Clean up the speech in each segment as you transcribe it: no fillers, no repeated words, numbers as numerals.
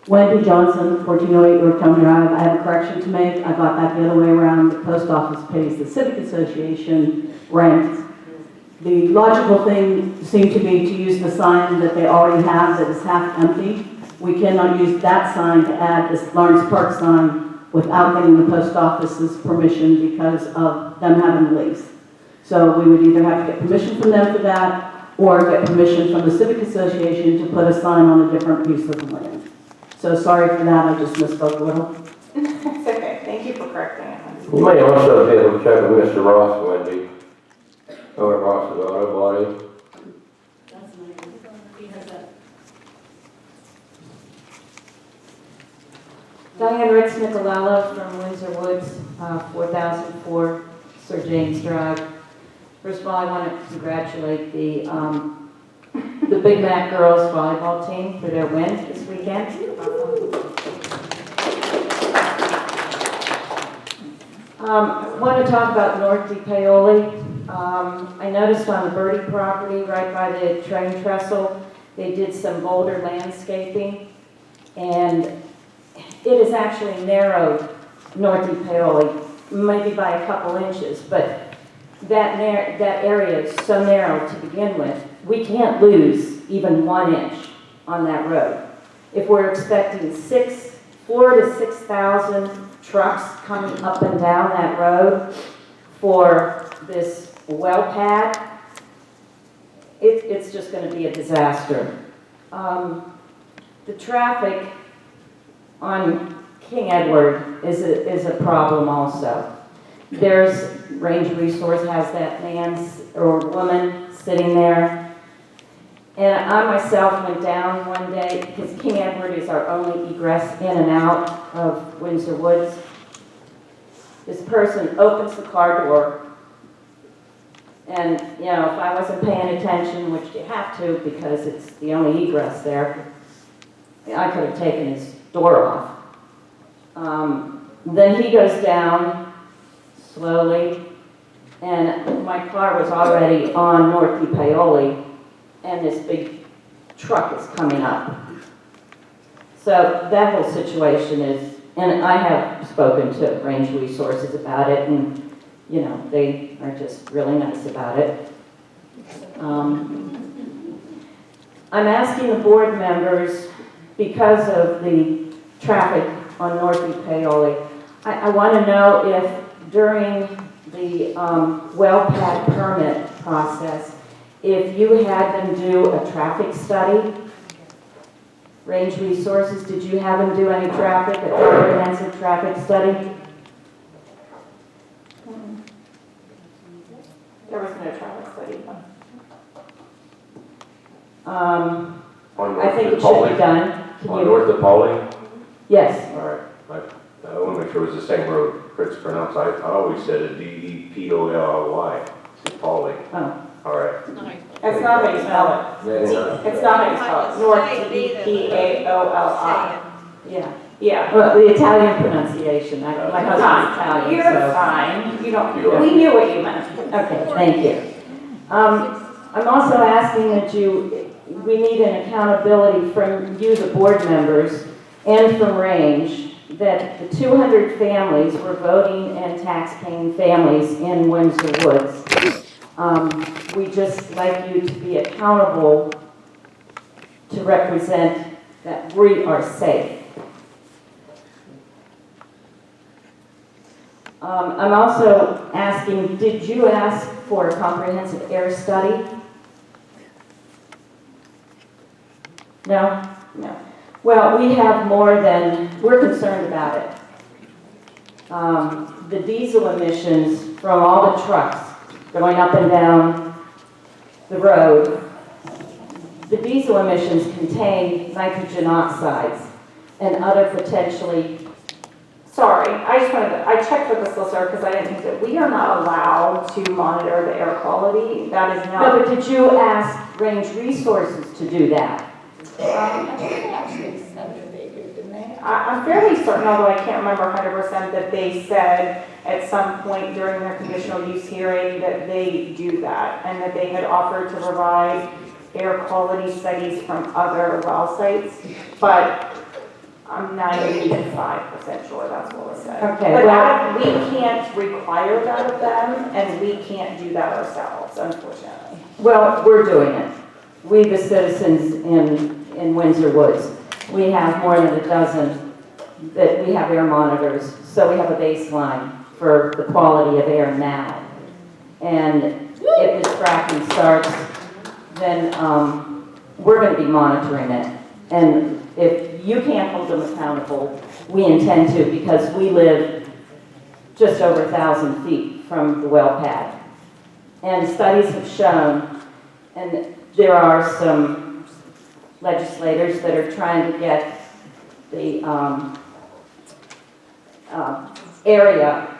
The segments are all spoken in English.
Wendy Johnson, 1408 Yorktown Drive. I have a correction to make. I got that the other way around. The post office pays the Civic Association rent. The logical thing seemed to be to use the sign that they already have that is half empty. We cannot use that sign to add this Lawrence Park sign without getting the post office's permission because of them having the lease. So we would either have to get permission from them for that or get permission from the Civic Association to put a sign on a different piece of the land. So sorry for that, I just misspoke a little. It's okay, thank you for correcting it. You may also be able to check with Mr. Ross, Wendy. Over Ross's Auto Body. Diane Ritz-Nicolella from Windsor Woods, 4004 Sir James Drive. First of all, I want to congratulate the Big Mac girls volleyball team for their win this weekend. I want to talk about North Depaoli. I noticed on the Birdie property right by the train trestle, they did some boulder landscaping, and it is actually narrowed North Depaoli, maybe by a couple inches, but that area is so narrow to begin with, we can't lose even 1 inch on that road. If we're expecting 4,000 to 6,000 trucks coming up and down that road for this well pad, it's just going to be a disaster. The traffic on King Edward is a problem also. There's Range Resource has that man or woman sitting there. And I myself went down one day because King Edward is our only egress in and out of Windsor Woods. This person opens the car door, and you know, if I wasn't paying attention, which you have to because it's the only egress there, I could have taken his door off. Then he goes down slowly, and my car was already on North Depaoli, and this big truck is coming up. So that whole situation is, and I have spoken to Range Resources about it, and you know, they are just really nice about it. I'm asking the board members, because of the traffic on North Depaoli, I want to know if during the well pad permit process, if you had them do a traffic study. Range Resources, did you have them do any traffic, a comprehensive traffic study? There was no traffic study. I think it should be done. On North Depaoli? Yes. All right. I want to make sure it was the same road Chris pronounced. I always said it Depaoli. Depaoli. Oh. All right. It's not how you spell it. It's not how you spell it. North Depaoli. Yeah. Yeah. Well, the Italian pronunciation. My husband's Italian. You're so. fine. You don't. We knew what you meant. Okay, thank you. I'm also asking that we need an accountability from you, the board members, and from Range, that the 200 families were voting and tax-paying families in Windsor Woods. We just like you to be accountable to represent that we are safe. I'm also asking, did you ask for a comprehensive air study? No? No. Well, we have more than, we're concerned about it. The diesel emissions from all the trucks going up and down the road, the diesel emissions contain nitrogen oxides and other potentially. Sorry, I checked with the solicitor because I didn't think that we are not allowed to monitor the air quality. That is not. No, but did you ask Range Resources to do that? I think they actually said that they did, didn't they? I'm fairly certain, although I can't remember 100%, that they said at some point during their conditional use hearing that they do that and that they had offered to provide air quality studies from other well sites. But I'm 95% sure that's what was said. Okay, But well- we can't require that of them, and we can't do that ourselves, unfortunately. Well, we're doing it. We, the citizens in Windsor Woods, we have more than a dozen that we have air monitors, so we have a baseline for the quality of air now. And if this fracking starts, then we're going to be monitoring it. And if you can't hold them accountable, we intend to, because we live just over 1,000 feet from the well pad. And studies have shown, and there are some legislators that are trying to get the area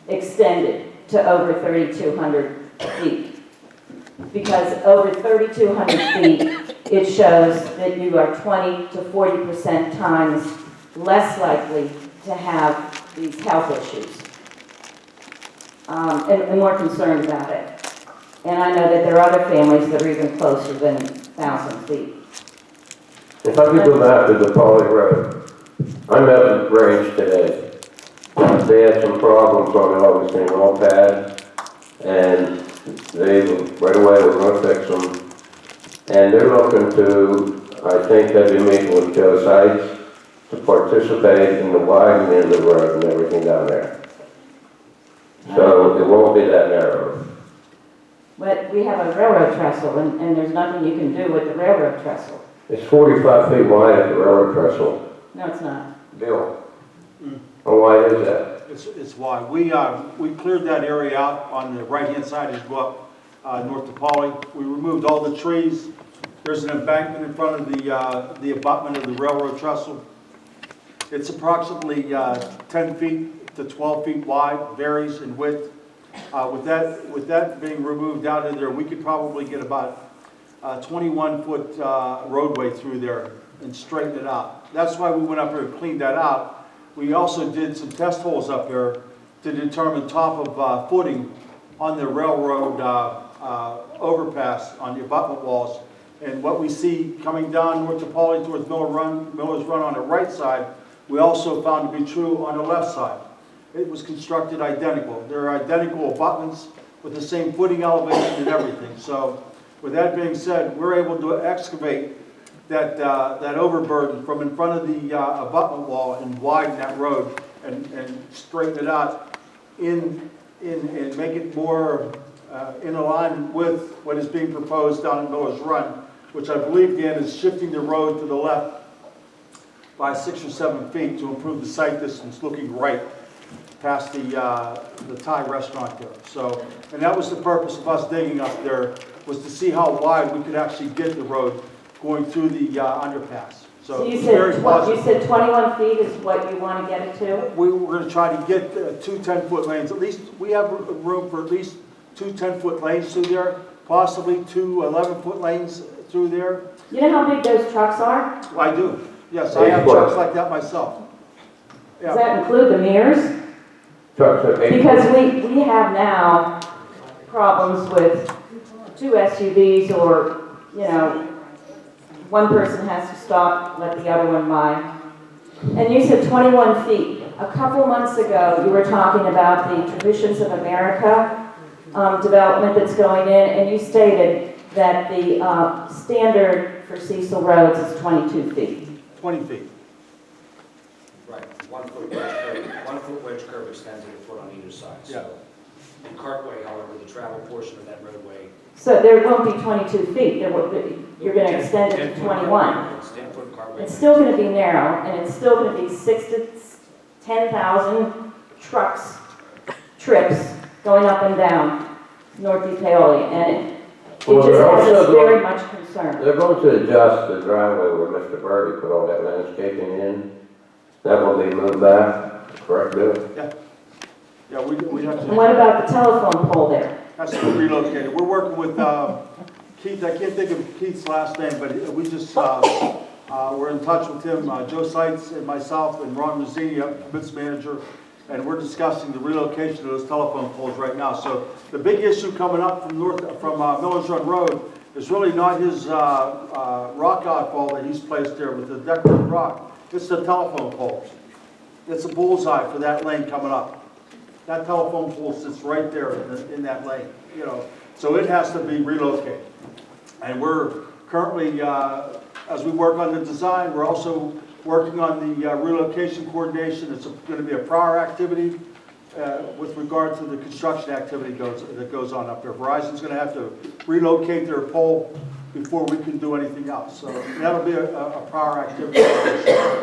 extended to over 3,200 feet. Because over 3,200 feet, it shows that you are 20 to 40% times less likely to have these health issues. And more concerned about it. And I know that there are other families that are even closer than 1,000 feet. If I could go back to Depaoli Road, I met with Range today. They had some problems on the Augustine well pad, and they right away were going to fix them. And they're looking to, I think they'll be meeting with Joe Sites to participate in the widening of the road and everything down there. So it won't be that narrow. But we have a railroad trestle, and there's nothing you can do with the railroad trestle. It's 45 feet wide at the railroad trestle. No, it's not. Bill, how wide is that? It's wide. We cleared that area out on the right-hand side as well, north of Depaoli. We removed all the trees. There's an embankment in front of the abutment of the railroad trestle. It's approximately 10 feet to 12 feet wide, varies in width. With that being removed out of there, we could probably get about 21-foot roadway through there and straighten it out. That's why we went up there and cleaned that out. We also did some test holes up there to determine top of footing on the railroad overpass on the abutment walls. And what we see coming down north Depaoli towards Miller's Run on the right side, we also found to be true on the left side. It was constructed identical. They're identical abutments with the same footing elevation and everything. So with that being said, we're able to excavate that overburden from in front of the abutment wall and widen that road and straighten it out and make it more in alignment with what is being proposed down at Miller's Run, which I believe, Dan, is shifting the road to the left by 6 or 7 feet to improve the sight distance looking right past the Thai restaurant there. So, and that was the purpose of us digging up there, was to see how wide we could actually get the road going through the underpass. So you it's very positive. you said 21 feet is what you want to get it to? We were going to try to get two 10-foot lanes. At least we have room for at least two 10-foot lanes through there, possibly two 11-foot lanes through there. You know how big those trucks are? I do. Yes, I have trucks like that myself. Does that include the mirrors? Trucks at 8 Because we have now problems with two SUVs or, you know, one person has to stop, let the other one by. And you said 21 feet. A couple months ago, you were talking about the Traditions of America development that's going in, and you stated that the standard for Cecil roads is 22 feet. 20 feet. Right, 1 foot wedge curb, 1 foot wedge curb extends at a foot on either side. Yeah. So, in Cartway, however, the travel portion of that roadway. So there won't be 22 feet. You're going to extend it to 21. It's 10-foot Cartway. It's still going to be narrow, and it's still going to be 6 to 10,000 trips going up and down North Depaoli, and it Well, just they're has us also very going- much concerned. They're going to adjust the driveway where Mr. Birdie put all that landscaping in. That will be moved back, correct, Bill? Yeah, we have And to, what about the telephone pole there? has to be relocated. We're working with Keith, I can't think of Keith's last name, but we just, we're in touch with him, Joe Sites and myself and Ron Mazzini, business manager, and we're discussing the relocation of those telephone poles right now. So the big issue coming up from Miller's Run Road is really not his rock outfall that he's placed there with the decorative rock. It's the telephone poles. It's a bullseye for that lane coming up. That telephone pole sits right there in that lane, you know. So it has to be relocated. And we're currently, as we work on the design, we're also working on the relocation coordination. It's going to be a prior activity with regard to the construction activity that goes on up there. Verizon's going to have to relocate their pole before we can do anything else. So that'll be a prior activity.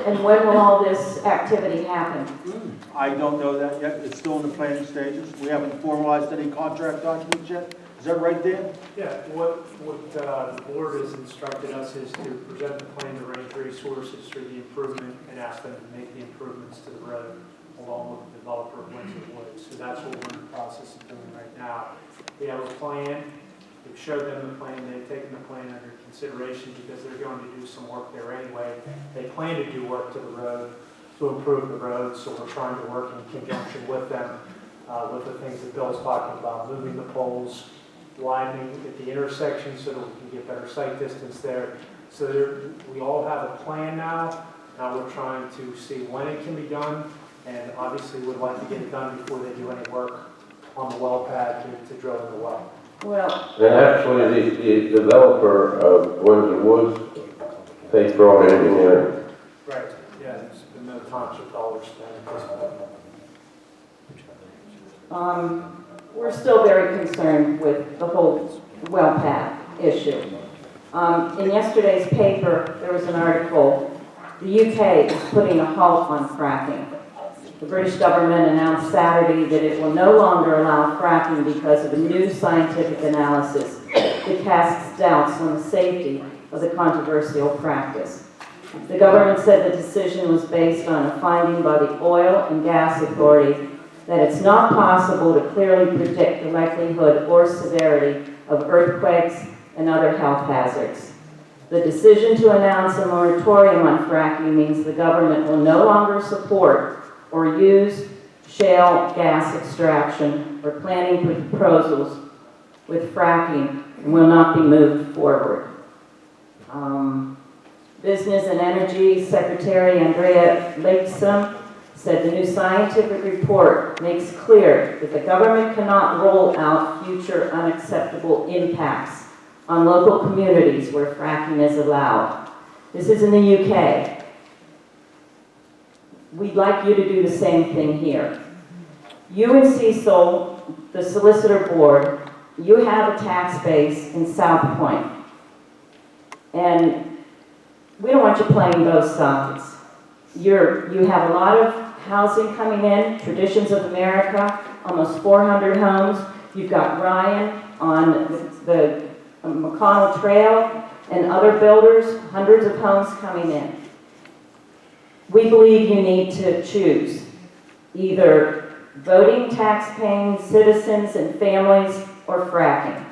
And when will all this activity happen? I don't know that yet. It's still in the planning stages. We haven't formalized any contract documents yet. Is that right, Dan? Yeah, what the board has instructed us is to present the plan to range resources for the improvement and ask them to make the improvements to the road along with the developer of Windsor Woods. So that's what we're in the process of doing right now. We have a plan. We've showed them the plan. They've taken the plan under consideration because they're going to do some work there anyway. They plan to do work to the road to improve the road, so we're trying to work in conjunction with them with the things that Bill's talking about, moving the poles, widening at the intersection so that we can get better sight distance there. So we all have a plan now. Now we're trying to see when it can be done, and obviously would like to get it done before they do any work on the well pad to drill in the well. Well, And actually, the developer of Windsor Woods paid for all the engineering. Right. Yeah, there's been no township dollars spent at this point. we're still very concerned with the whole well pad issue. In yesterday's paper, there was an article, the UK is putting a halt on fracking. The British government announced Saturday that it will no longer allow fracking because of a new scientific analysis that casts doubts on the safety of the controversial practice. The government said the decision was based on a finding by the Oil and Gas Authority that it's not possible to clearly predict the likelihood or severity of earthquakes and other health hazards. The decision to announce a moratorium on fracking means the government will no longer support or use shale gas extraction or planning proposals with fracking and will not be moved forward. Business and Energy Secretary Andrea Lakesome said the new scientific report makes clear that the government cannot roll out future unacceptable impacts on local communities where fracking is allowed. This is in the UK. We'd like you to do the same thing here. You and Cecil, the solicitor board, you have a tax base in South Point. And we don't want you playing both sides. You have a lot of housing coming in, Traditions of America, almost 400 homes. You've got Ryan on the McConnell Trail and other builders, hundreds of homes coming in. We believe you need to choose either voting tax-paying citizens and families or fracking.